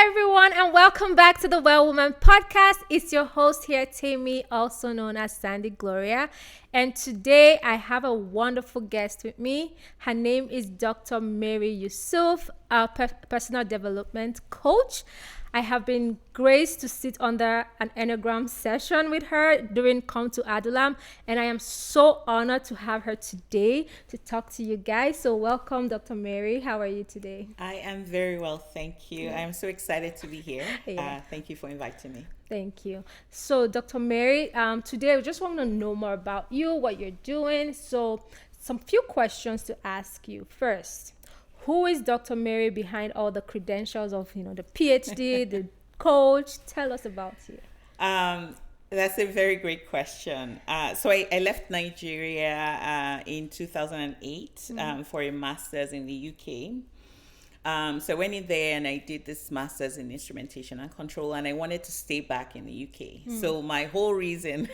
everyone, and welcome back to the Well Woman podcast. It's your host here, Temi, also known as Sandra Gloria. And today I have a wonderful guest with me. Her name is Dr. Mary Yusuf, a personal development coach. I have been graced to sit under an Enneagram session with her during Come to Adulam, and I am so honored to have her today to talk to you guys. So welcome, Dr. Mary. How are you today? I am very well, thank you. I am so excited to be here. Yeah. Thank you for inviting me. Thank you. So, Dr. Mary, today we just want to know more about you, what you're doing. So, some few questions to ask you. First, who is Dr. Mary behind all the credentials of, the PhD, the coach? Tell us about you. That's a very great question. So I left Nigeria in 2008 for a master's in the UK. So I went in there and I did this master's in instrumentation and control, and I wanted to stay back in the UK. So my whole reason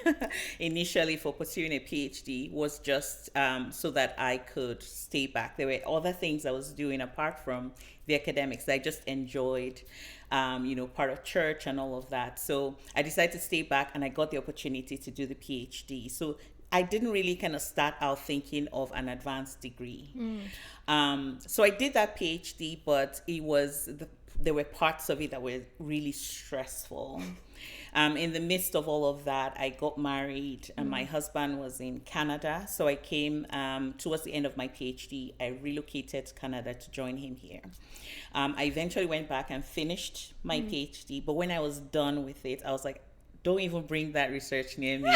initially for pursuing a PhD was just so that I could stay back. There were other things I was doing apart from the academics that I just enjoyed, part of church and all of that. So I decided to stay back, and I got the opportunity to do the PhD. So I didn't really kind of start out thinking of an advanced degree. So I did that PhD, but there were parts of it that were really stressful. In the midst of all of that, I got married, and my husband was in Canada. So I came towards the end of my PhD. I relocated to Canada to join him here. I eventually went back and finished my PhD. But when I was done with it, I was like, don't even bring that research near me.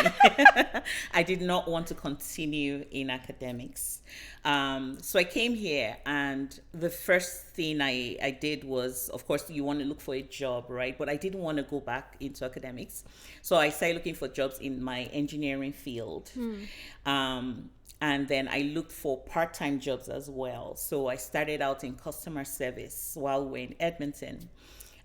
I did not want to continue in academics. So I came here, and the first thing I did was, of course, you want to look for a job, right? But I didn't want to go back into academics. So I started looking for jobs in my engineering field. And then I looked for part-time jobs as well. So I started out in customer service while we were in Edmonton.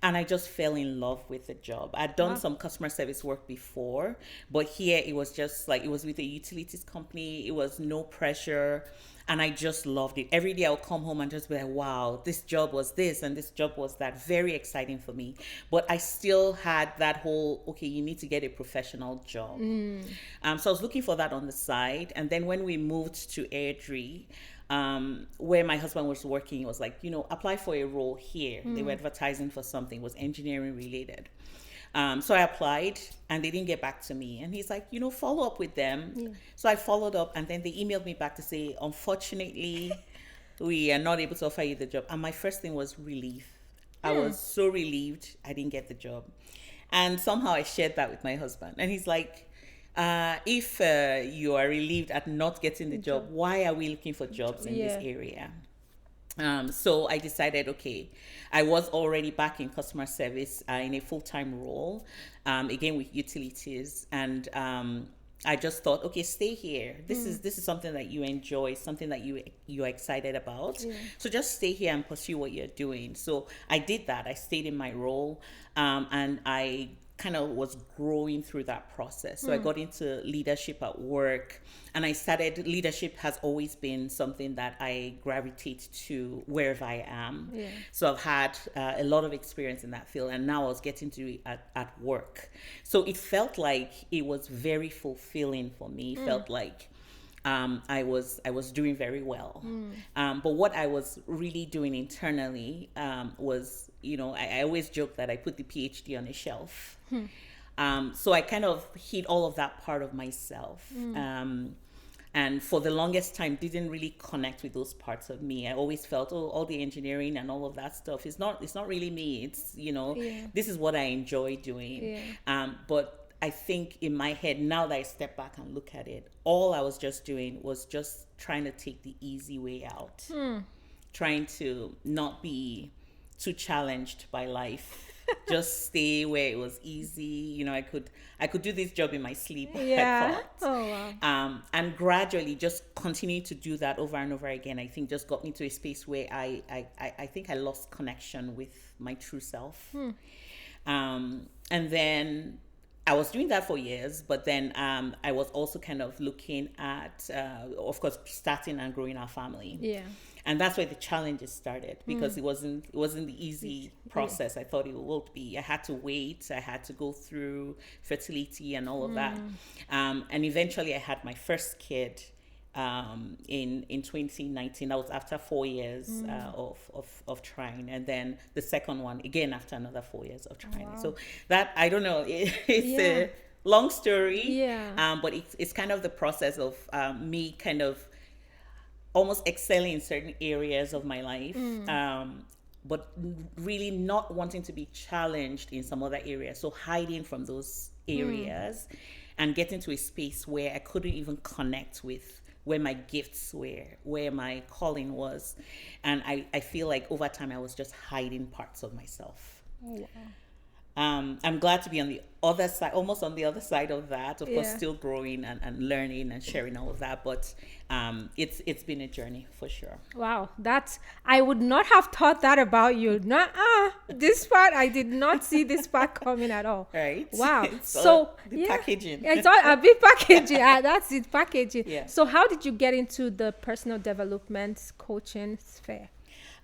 And I just fell in love with the job. I'd done some customer service work before, but here it was just like, it was with a utilities company. It was no pressure. And I just loved it. Every day I would come home and just be like, wow, this job was this and this job was that. Very exciting for me. But I still had that whole, okay, you need to get a professional job. So I was looking for that on the side. And then when we moved to Airdrie, where my husband was working, it was like, apply for a role here. They were advertising for something, it was engineering related. So I applied, and they didn't get back to me. And he's like, follow up with them. Yeah. So I followed up, and then they emailed me back to say, unfortunately, we are not able to offer you the job. And my first thing was relief. I was so relieved I didn't get the job. And somehow I shared that with my husband. And he's like, if you are relieved at not getting the job, why are we looking for jobs in this area? So I decided, okay, I was already back in customer service in a full-time role, again with utilities, and I just thought, okay, stay here. This is something that you enjoy, something that you are excited about. So just stay here and pursue what you're doing. So I did that. I stayed in my role, and I kind of was growing through that process. So I got into leadership at work, and leadership has always been something that I gravitate to wherever I am. So I've had a lot of experience in that field, and now I was getting to it at work. So it felt like it was very fulfilling for me. It felt like I was doing very well. But what I was really doing internally was, I always joke that I put the PhD on a shelf. So I kind of hid all of that part of myself. And for the longest time, didn't really connect with those parts of me. I always felt, all the engineering and all of that stuff it's not really me. It's, this is what I enjoy doing. But I think in my head, now that I step back and look at it, all I was just doing was just trying to take the easy way out, trying to not be too challenged by life, just stay where it was easy. I could do this job in my sleep. I thought. Oh, wow. And gradually just continue to do that over and over again. I think just got me to a space where I think I lost connection with my true self. And then I was doing that for years, but then I was also kind of looking at, of course, starting and growing our family. Yeah. And that's where the challenges started, because it wasn't the easy process I thought it would be. I had to wait. I had to go through fertility and all of that, and eventually I had my first kid in 2019. That was after 4 years of trying, and then the second one again after another 4 years of trying. Wow. So that, I don't know, it's Yeah. a long story, Yeah. but it's kind of the process of me kind of almost excelling in certain areas of my life, but really not wanting to be challenged in some other areas. So hiding from those areas and getting to a space where I couldn't even connect with where my gifts were, where my calling was. And I feel like over time I was just hiding parts of myself. Oh, wow. I'm glad to be on the other side, almost on the other side of that. Of course, Yeah. still growing and learning and sharing all of that. But it's been a journey for sure. Wow, that's, I would not have thought that about you. This part, I did not see this part coming at all. Right? Wow. It's So the packaging. It's all a bit packaging. That's it, packaging. Yeah. So how did you get into the personal development coaching sphere?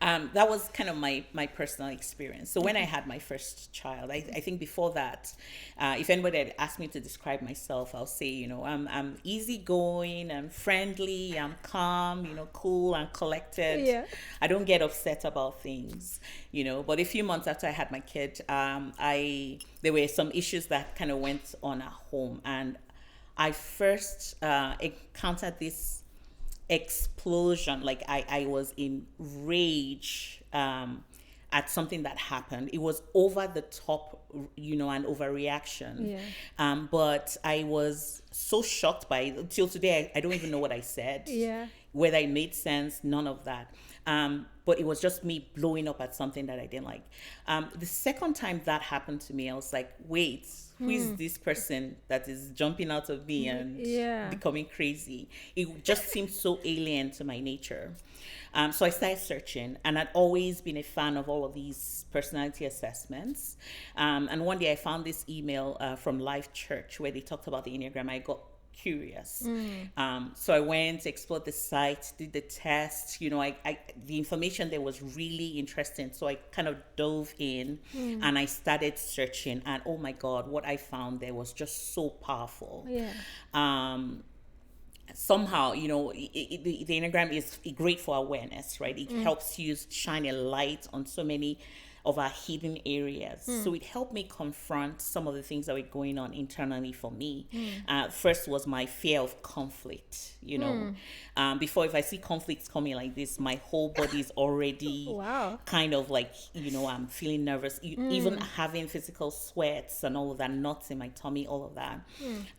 That was kind of my personal experience. So when I had my first child, I think before that, if anybody had asked me to describe myself, I'll say, I'm easygoing, I'm friendly, I'm calm, cool and collected. Yeah. I don't get upset about things, But a few months after I had my kid, there were some issues that kind of went on at home, and I first encountered this explosion. Like I was in rage at something that happened. It was over the top, an overreaction. Yeah. But I was so shocked by it. Till today, I don't even know what I said. Yeah. Whether it made sense, none of that. But it was just me blowing up at something that I didn't like. The second time that happened to me, I was like, wait, who is this person that is jumping out of me and Yeah. becoming crazy? It just seemed so alien to my nature. So I started searching, and I'd always been a fan of all of these personality assessments. And one day I found this email from Life Church where they talked about the Enneagram. I got curious. So I went, explored the site, did the test. The information there was really interesting. So I kind of dove in and I started searching. And oh my God, what I found there was just so powerful. Yeah. Somehow, the Enneagram is great for awareness, right? It helps you shine a light on so many of our hidden areas. So it helped me confront some of the things that were going on internally for me. First was my fear of conflict. Before, if I see conflicts coming like this, my whole body is already Wow. kind of like, I'm feeling nervous, even having physical sweats and all of that, knots in my tummy, all of that.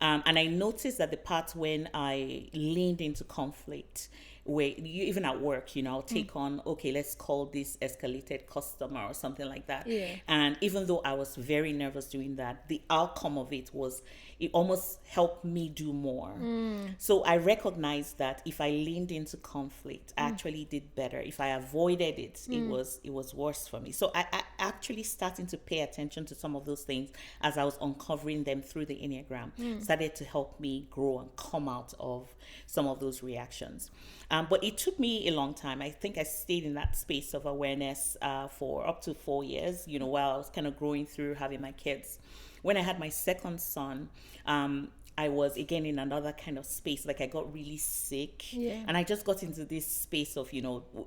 And I noticed that the part when I leaned into conflict, where even at work, I'll take on, okay, let's call this escalated customer or something like that. Yeah. And even though I was very nervous doing that, the outcome of it was, it almost helped me do more. So I recognized that if I leaned into conflict, I actually did better. If I avoided it, it was worse for me. So I actually starting to pay attention to some of those things as I was uncovering them through the Enneagram, started to help me grow and come out of some of those reactions. But it took me a long time. I think I stayed in that space of awareness for up to 4 years, while I was kind of growing through having my kids. When I had my second son, I was again in another kind of space. Like I got really sick, and I just got into this space of,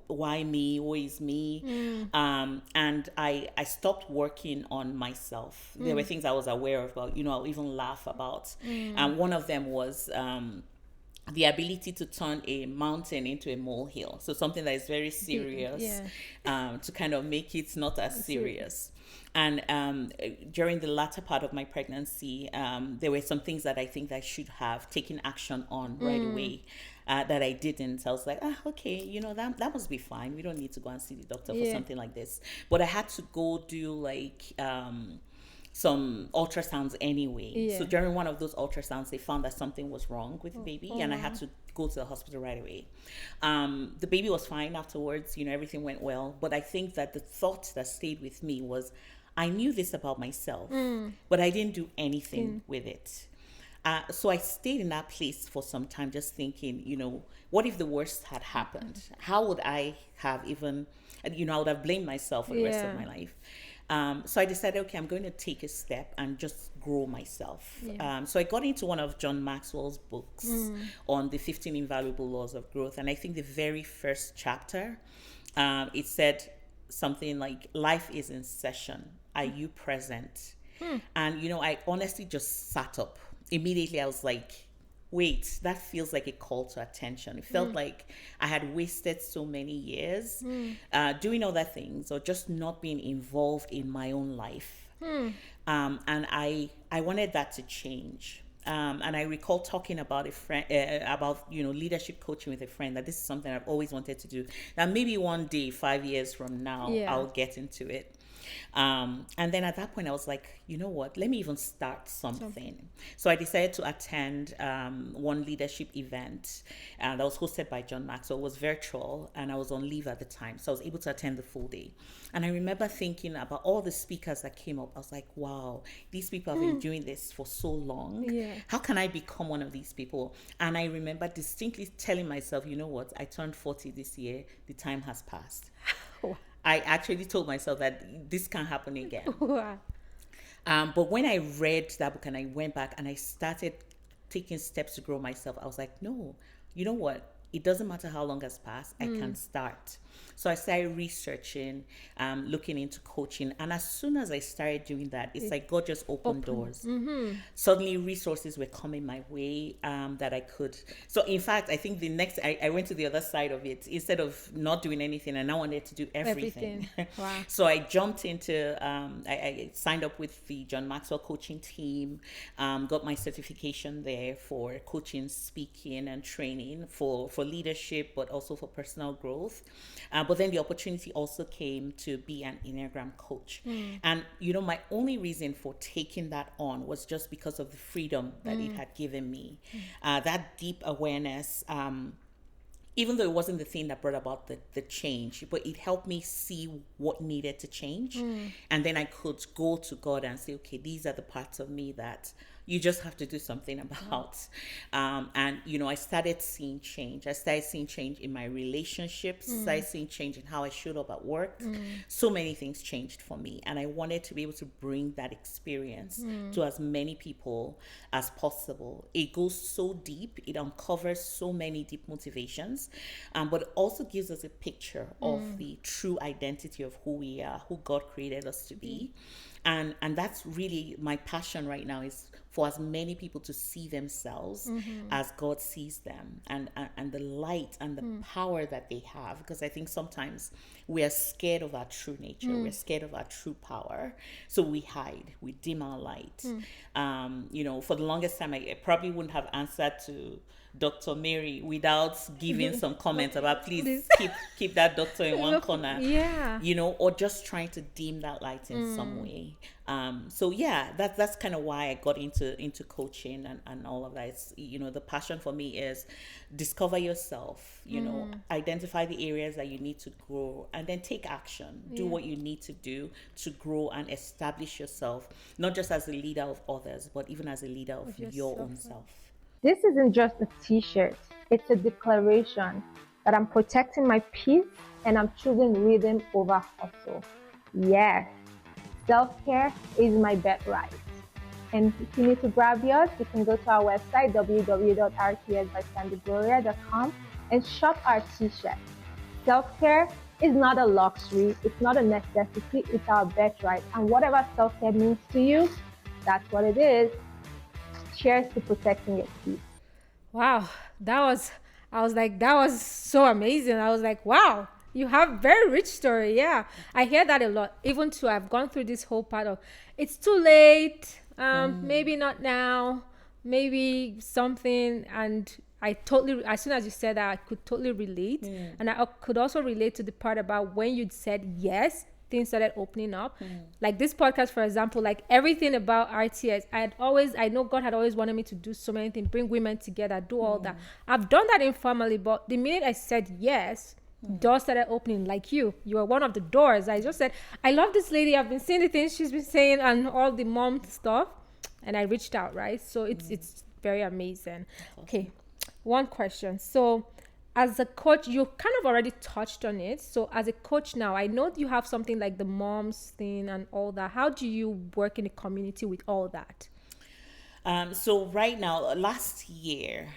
why me? Who is me? And I stopped working on myself. There were things I was aware of, but I'll even laugh about. And one of them was the ability to turn a mountain into a molehill. So something that is very serious, to kind of make it not as serious. And during the latter part of my pregnancy, there were some things that I think I should have taken action on right away. That I didn't. I was like, okay, that must be fine. We don't need to go and see the doctor for something like this. But I had to go do like some ultrasounds anyway. So during one of those ultrasounds, they found that something was wrong with the baby, and I had to go to the hospital right away. The baby was fine afterwards. Everything went well. But I think that the thought that stayed with me was, I knew this about myself, but I didn't do anything with it. So I stayed in that place for some time, just thinking, what if the worst had happened? How would I have even, I would have blamed myself for the rest of my life. So I decided, okay, I'm going to take a step and just grow myself. So I got into one of John Maxwell's books on the 15 invaluable laws of growth. And I think the very first chapter, it said something like, life is in session. Are you present? And, I honestly just sat up. Immediately, I was like, wait, that feels like a call to attention. It felt like I had wasted so many years doing other things or just not being involved in my own life. And I wanted that to change. And I recall talking about a friend about leadership coaching with a friend, that this is something I've always wanted to do. That maybe one day, 5 years from now, I'll get into it. And then at that point, I was like, you know what? Let me even start something. So I decided to attend one leadership event that was hosted by John Maxwell. It was virtual, and I was on leave at the time, so I was able to attend the full day. And I remember thinking about all the speakers that came up. I was like, wow, these people have been doing this for so long. How can I become one of these people? And I remember distinctly telling myself, you know what? I turned 40 this year. The time has passed. I actually told myself that this can't happen again. But when I read that book and I went back and I started taking steps to grow myself, I was like, no, you know what? It doesn't matter how long has passed, I can start. So I started researching, looking into coaching. And as soon as I started doing that, it's like God just opened doors. Suddenly resources were coming my way that I could. So in fact, I think the next, I went to the other side of it. Instead of not doing anything, I now wanted to do everything. Wow. So I jumped into, I signed up with the John Maxwell coaching team, got my certification there for coaching, speaking, and training for leadership, but also for personal growth. But then the opportunity also came to be an Enneagram coach. And, my only reason for taking that on was just because of the freedom that it had given me. That deep awareness, even though it wasn't the thing that brought about the change, but it helped me see what needed to change. And then I could go to God and say, okay, these are the parts of me that you just have to do something about. And, I started seeing change. I started seeing change in my relationships. Started seeing change in how I showed up at work. So many things changed for me. And I wanted to be able to bring that experience to as many people as possible. It goes so deep. It uncovers so many deep motivations, but it also gives us a picture of the true identity of who we are, who God created us to be. And that's really my passion right now, is for as many people to see themselves as God sees them, and the light and the power that they have. Because I think sometimes we are scared of our true nature. We're scared of our true power. So we hide, we dim our light. For the longest time, I probably wouldn't have answered to Dr. Mary without giving some comments about, please keep that doctor in one corner. Or just trying to dim that light in some way. That's kind of why I got into coaching and all of that. It's, the passion for me is discover yourself, identify the areas that you need to grow, and then take action. Do what you need to do to grow and establish yourself, not just as a leader of others, but even as a leader of your own self. This isn't just a t-shirt, it's a declaration that I'm protecting my peace and I'm choosing rhythm over hustle. Yes, self-care is my birthright. And if you need to grab yours, you can go to our website, www.rtsbysandagloria.com, and shop our t-shirt. Self-care is not a luxury, it's not a necessity, it's our birthright. And whatever self-care means to you, that's what it is. Cheers to protecting your peace. Wow, that was so amazing. I was like, wow, you have very rich story. Yeah, I hear that a lot. Even too, I've gone through this whole part of, it's too late, maybe not now, maybe something. And I totally, as soon as you said that, I could totally relate. And I could also relate to the part about when you'd said yes, things started opening up. Like this podcast, for example, like everything about RTS, I know God had always wanted me to do so many things, bring women together, do all that. I've done that informally, but the minute I said yes, Doors started opening, like you were one of the doors. I just said, I love this lady, I've been seeing the things she's been saying and all the mom stuff, and I reached out, right? So it's very amazing. Okay, one question. So as a coach, you kind of already touched on it. So as a coach now, I know you have something like the moms thing and all that. How do you work in the community with all that? So right now, last year,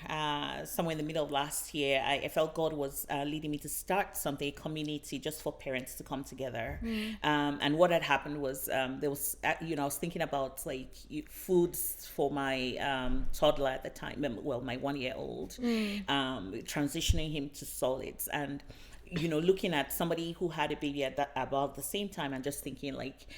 somewhere in the middle of last year, I felt God was leading me to start something, a community just for parents to come together. And what had happened was there was, I was thinking about like foods for my toddler at the time, well, my 1-year-old, transitioning him to solids, and looking at somebody who had a baby at about the same time, and just thinking like,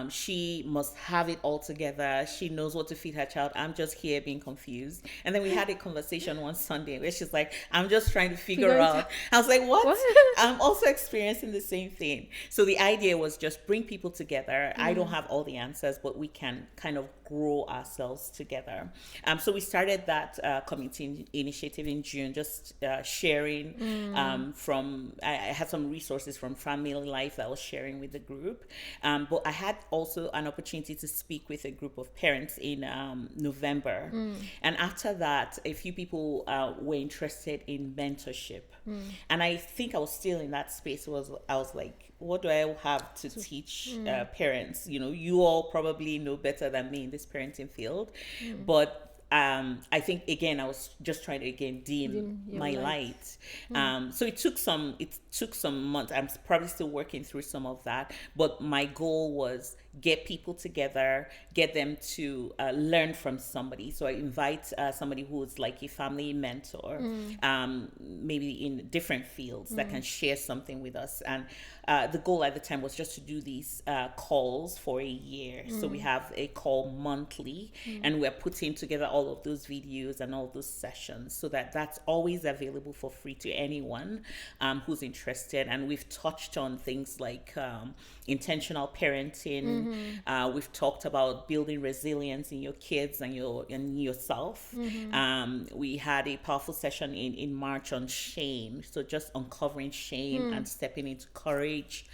she must have it all together. She knows what to feed her child. I'm just here being confused. And then we had a conversation one Sunday where she's like, I'm just trying to figure out. I was like, what? I'm also experiencing the same thing. So the idea was just bring people together. I don't have all the answers, but we can kind of grow ourselves together. So we started that community initiative in June, just sharing I had some resources from family life that I was sharing with the group. But I had also an opportunity to speak with a group of parents in November. And after that, a few people were interested in mentorship. And I think I was still in that space. I was like, what do I have to teach parents? You all probably know better than me in this parenting field. But I think again I was just trying to dim my light. So it took some months. I'm probably still working through some of that, but my goal was get people together, get them to learn from somebody. So I invite somebody who's like a family mentor, maybe in different fields, that can share something with us. And the goal at the time was just to do these calls for a year. So we have a call monthly, and we're putting together all of those videos and all those sessions, so that's always available for free to anyone who's interested. And we've touched on things like intentional parenting. We've talked about building resilience in your kids and yourself. We had a powerful session in March on shame, so just uncovering shame and stepping into courage.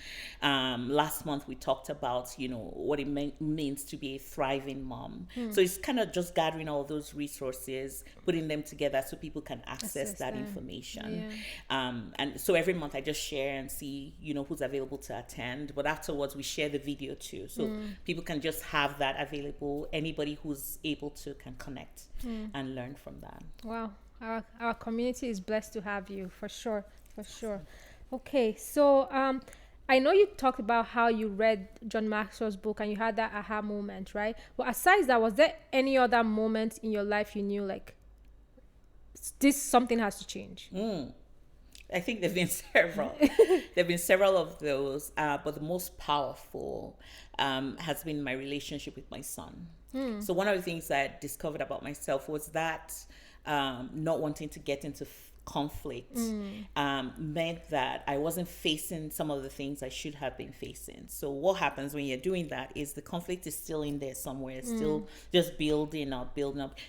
Last month we talked about what it means to be a thriving mom. So it's kind of just gathering all those resources, putting them together so people can access that information. And so every month I just share and see who's available to attend, but afterwards we share the video too, so people can just have that available. Anybody who's able to can connect and learn from that. Wow, our community is blessed to have you, for sure. Okay, so I know you talked about how you read John Maxwell's book and you had that aha moment, right? But aside that, was there any other moment in your life you knew like this something has to change? I think there've been several. There've been several of those, but the most powerful has been my relationship with my son. So one of the things I discovered about myself was that not wanting to get into conflict meant that I wasn't facing some of the things I should have been facing. So what happens when you're doing that is the conflict is still in there somewhere, still just building up.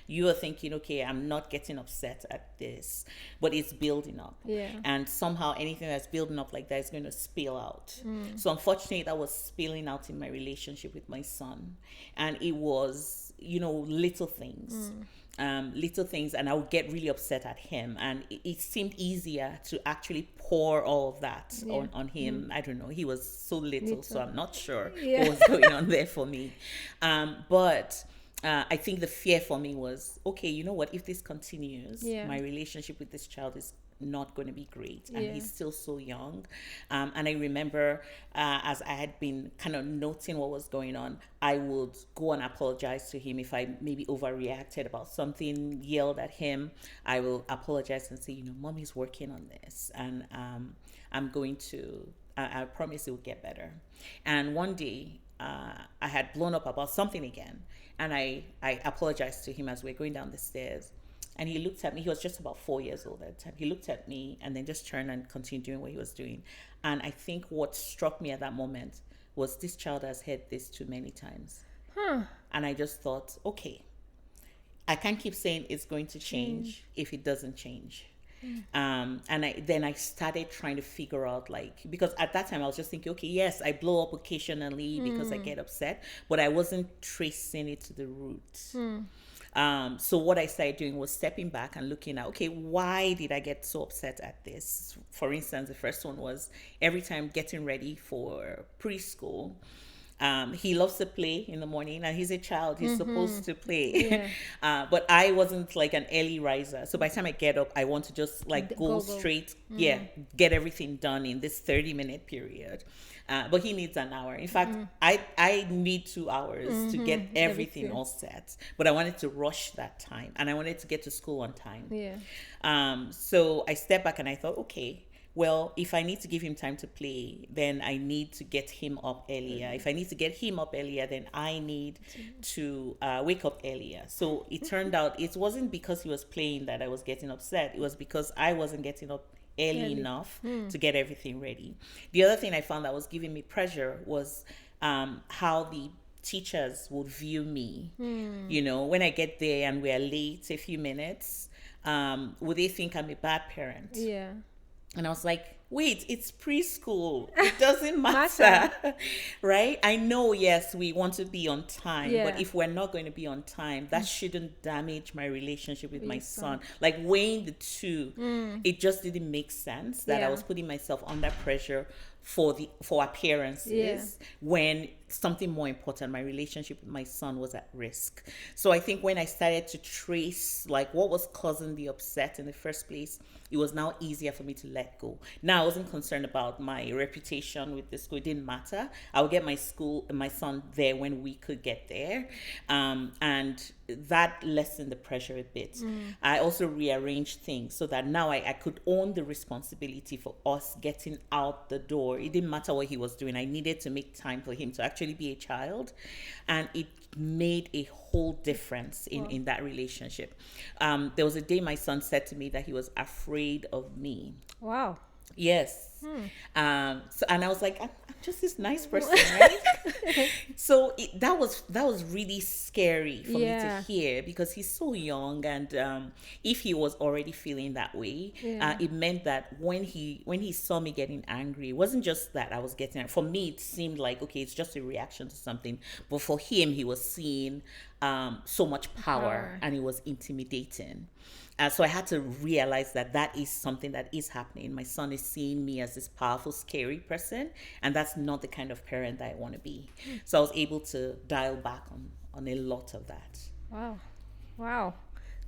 You are thinking, okay, I'm not getting upset at this, but it's building up. And somehow anything that's building up like that is going to spill out. So unfortunately, that was spilling out in my relationship with my son. And it was, little things. And I would get really upset at him, and it seemed easier to actually pour all of that on him. I don't know, he was so little. So I'm not sure what was going on there for me, but I think the fear for me was, okay, you know what, if this continues, my relationship with this child is not going to be great, and he's still so young. And I remember as I had been kind of noting what was going on, I would go and apologize to him if I maybe overreacted about something, yelled at him. I will apologize and say, mommy's working on this, and I'm going to I promise it will get better. And one day I had blown up about something again, and I apologized to him as we're going down the stairs. And he looked at me. He was just about 4 years old at the time. He looked at me and then just turned and continued doing what he was doing. And I think what struck me at that moment was, this child has heard this too many times. And I just thought, okay, I can't keep saying it's going to change if it doesn't change. And then I started trying to figure out, like, because at that time I was just thinking, okay, yes, I blow up occasionally because I get upset, but I wasn't tracing it to the root. So what I started doing was stepping back and looking at, okay, why did I get so upset at this? For instance, the first one was every time getting ready for preschool. He loves to play in the morning, and he's a child. He's supposed to play. But I wasn't like an early riser. So by the time I get up, I want to just like go straight, get everything done in this 30-minute period. But he needs an hour. In fact, I need 2 hours to get everything all set. But I wanted to rush that time, and I wanted to get to school on time. So I stepped back and I thought, okay, well, if I need to give him time to play, then I need to get him up earlier. If I need to get him up earlier, then I need to wake up earlier. So it turned out it wasn't because he was playing that I was getting upset. It was because I wasn't getting up early enough to get everything ready. The other thing I found that was giving me pressure was how the teachers would view me. You know, when I get there and we're late a few minutes, would they think I'm a bad parent? And I was like, wait, it's preschool. It doesn't matter. Right? I know, yes, we want to be on time, but if we're not going to be on time, that shouldn't damage my relationship with my son. Like weighing the two, it just didn't make sense that I was putting myself under pressure for appearances when something more important, my relationship with my son, was at risk. So I think when I started to trace like what was causing the upset in the first place, it was now easier for me to let go. Now I wasn't concerned about my reputation with the school. It didn't matter. I would get my son there when we could get there. And that lessened the pressure a bit. I also rearranged things so that now I could own the responsibility for us getting out the door. It didn't matter what he was doing. I needed to make time for him to actually be a child. And it made a whole difference in that relationship. There was a day my son said to me that he was afraid of me. Wow. Yes. And I was like, I'm just this nice person, right? So that was really scary for me to hear, because he's so young, and if he was already feeling that way, it meant that when he saw me getting angry, it wasn't just that I was getting. For me, it seemed like, okay, it's just a reaction to something, but for him, he was seeing so much power, and it was intimidating. So I had to realize that is something that is happening. My son is seeing me as this powerful, scary person, and that's not the kind of parent that I want to be. So I was able to dial back on a lot of that. Wow.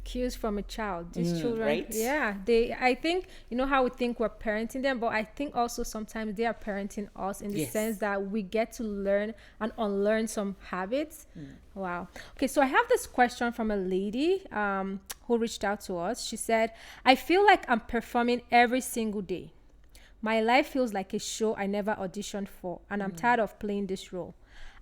Cues from a child. These children, right? I think, you know how we think we're parenting them, but I think also sometimes they are parenting us in the sense that we get to learn and unlearn some habits. Wow. Okay, so I have this question from a lady who reached out to us. She said, I feel like I'm performing every single day. My life feels like a show I never auditioned for, and I'm tired of playing this role.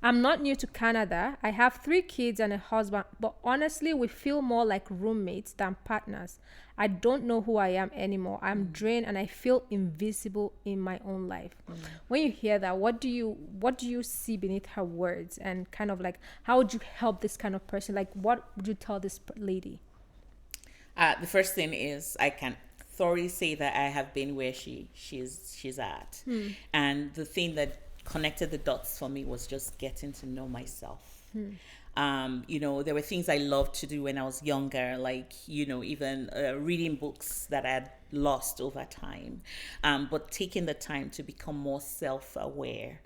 I'm not new to Canada. I have 3 kids and a husband, but honestly, we feel more like roommates than partners. I don't know who I am anymore. I'm drained and I feel invisible in my own life. When you hear that, what do you see beneath her words, and kind of like, how would you help this kind of person? Like, what would you tell this lady? The first thing is, I can thoroughly say that I have been where she's at. And the thing that connected the dots for me was just getting to know myself. There were things I loved to do when I was younger, like, even reading books that I had lost over time, but taking the time to become more self-aware,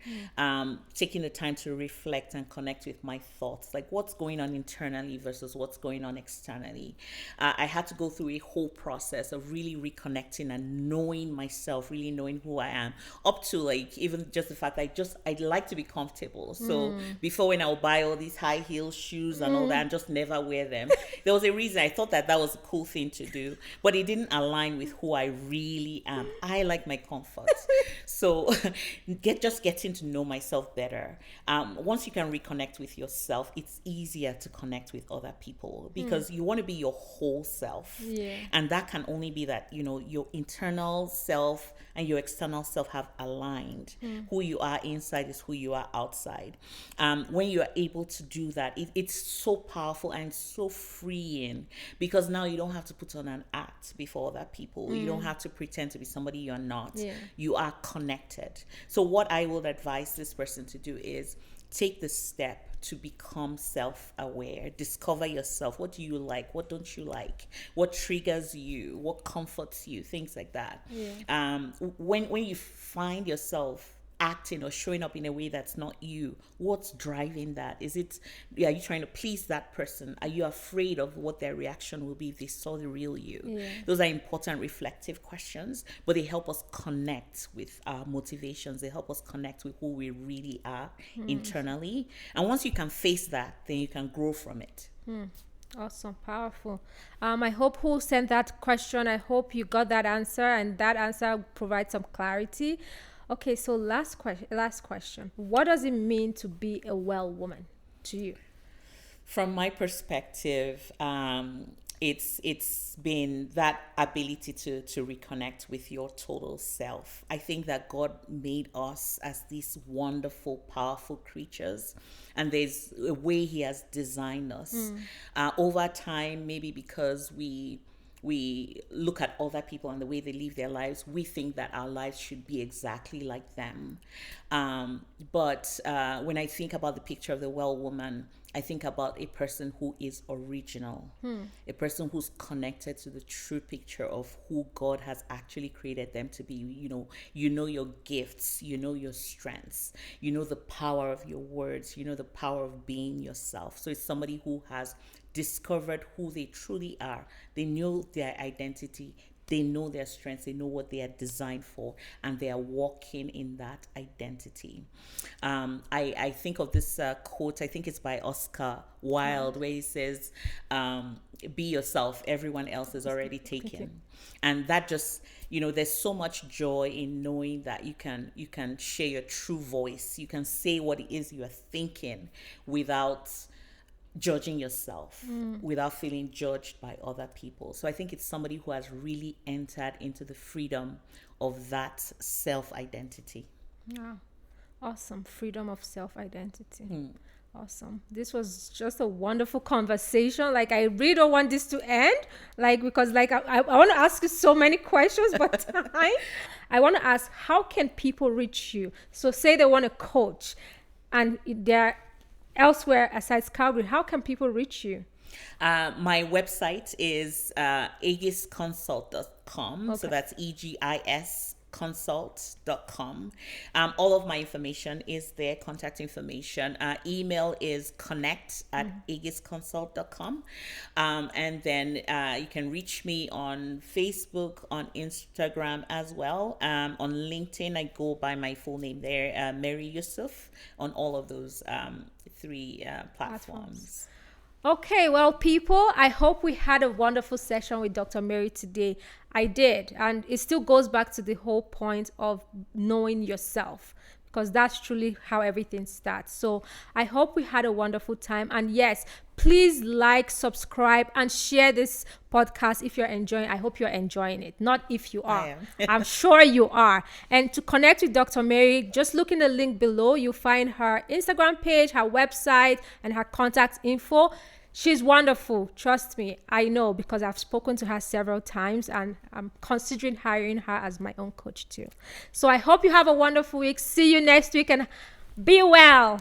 taking the time to reflect and connect with my thoughts, like what's going on internally versus what's going on externally. I had to go through a whole process of really reconnecting and knowing myself, really knowing who I am, up to like even just the fact that I'd like to be comfortable. So before, when I would buy all these high heel shoes and all that and just never wear them, there was a reason I thought that was a cool thing to do, but it didn't align with who I really am. I like my comfort. So getting to know myself better. Once you can reconnect with yourself, it's easier to connect with other people, because you want to be your whole self. And that can only be that, your internal self and your external self have aligned. Who you are inside is who you are outside. When you are able to do that, it's so powerful and so freeing, because now you don't have to put on an act before other people. people. You don't have to pretend to be somebody you're not. Yeah. You are connected. So what I would advise this person to do is take the step to become self-aware. Discover yourself. What do you like? What don't you like? What triggers you? What comforts you? Things like that. Yeah. When you find yourself acting or showing up in a way that's not you, what's driving that? Are you trying to please that person? Are you afraid of what their reaction will be if they saw the real you? Yeah. Those are important reflective questions, but they help us connect with our motivations. They help us connect with who we really are internally. And once you can face that, then you can grow from it. Awesome, powerful. I hope who sent that question, I hope you got that answer, and that answer provides some clarity. Okay, so last question. What does it mean to be a well woman to you? From my perspective, it's been that ability to reconnect with your total self. I think that God made us as these wonderful, powerful creatures, and there's a way He has designed us. Over time, maybe because we look at other people and the way they live their lives, we think that our lives should be exactly like them. But when I think about the picture of the well woman, I think about a person who is original, a person who's connected to the true picture of who God has actually created them to be. You know your gifts, you know your strengths, you know the power of your words, you know the power of being yourself. So it's somebody who has discovered who they truly are. They know their identity. They know their strengths. They know what they are designed for, and they are walking in that identity. I think of this quote. I think it's by Oscar Wilde, where he says, "Be yourself. Everyone else is already taken." And that just, there's so much joy in knowing that you can share your true voice. You can say what it is you are thinking without judging yourself, without feeling judged by other people. So I think it's somebody who has really entered into the freedom of that self-identity. Yeah. Awesome. Freedom of self-identity. Awesome. This was just a wonderful conversation. Like, I really don't want this to end, because I want to ask you so many questions, but time. I want to ask, how can people reach you? So say they want a coach and they're elsewhere aside Calgary, how can people reach you? My website is egisconsult.com. Okay. So that's EGIS consult.com. All of my information is there, contact information. Email is connect@egisconsult.com. And then you can reach me on Facebook, on Instagram as well. On LinkedIn, I go by my full name there, Mary Yusuf, on all of those three platforms. Okay, well, people, I hope we had a wonderful session with Dr. Mary today. I did, and it still goes back to the whole point of knowing yourself, because that's truly how everything starts. So I hope we had a wonderful time. And yes, please like, subscribe, and share this podcast if you're enjoying. I hope you're enjoying it. Not if you are. I am. I'm sure you are. And to connect with Dr. Mary, just look in the link below. You'll find her Instagram page, her website, and her contact info. She's wonderful. Trust me. I know, because I've spoken to her several times, and I'm considering hiring her as my own coach too. So I hope you have a wonderful week. See you next week, and be well.